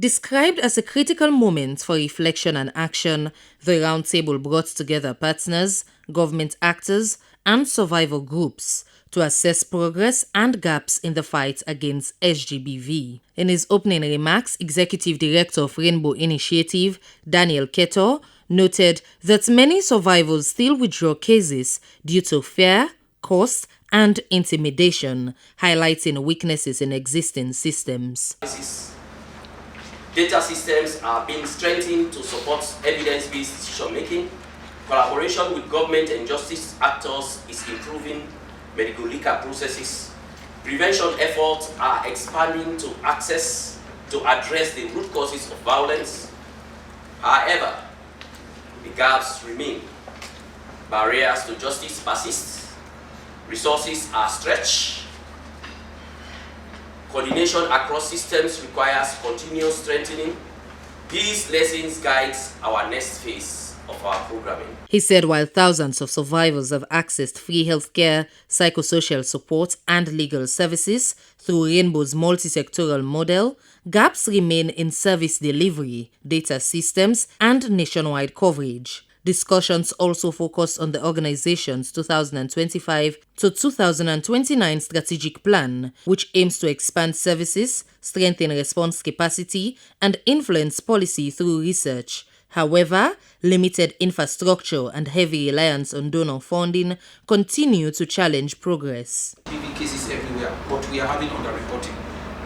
Described as a critical moment for reflection and action, the roundtable brought together partners, government actors, and survivor groups to assess progress and gaps in the fight against Sgbv. In his opening remarks, Executive Director of Rainbo Initiative, Daniel Keto, noted that many survivors still withdraw cases due to fear, cost, and intimidation, highlighting weaknesses in existing systems. Data systems are being strengthened to support evidence-based decision-making. Collaboration with government and justice actors is improving medical legal processes. Prevention efforts are expanding to address the root causes of violence. However, the gaps remain. Barriers to justice persist. Resources are stretched. Coordination across systems requires continuous strengthening. These lessons guide our next phase of our programming. He said while thousands of survivors have accessed free healthcare, psychosocial support, and legal services through Rainbow's multi-sectoral model, gaps remain in service delivery, data systems, and nationwide coverage. Discussions also focused on the organization's 2025 to 2029 strategic plan, which aims to expand services, strengthen response capacity, and influence policy through research. However, limited infrastructure and heavy reliance on donor funding continue to challenge progress. Sgbv cases everywhere, but we are having underreporting.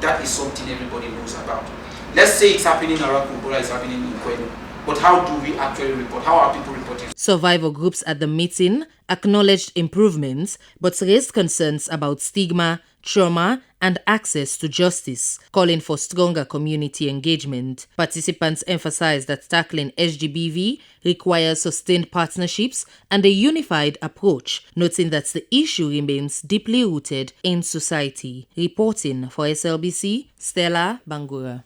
That is something everybody knows about. Let's say it's happening around Kumbura, it's happening in Kwenu. But how do we actually report? How are people reporting? Survivor groups at the meeting acknowledged improvements but raised concerns about stigma, trauma, and access to justice, calling for stronger community engagement. Participants emphasized that tackling Sgbv requires sustained partnerships and a unified approach, noting that the issue remains deeply rooted in society. Reporting for SLBC, Stella Bangura.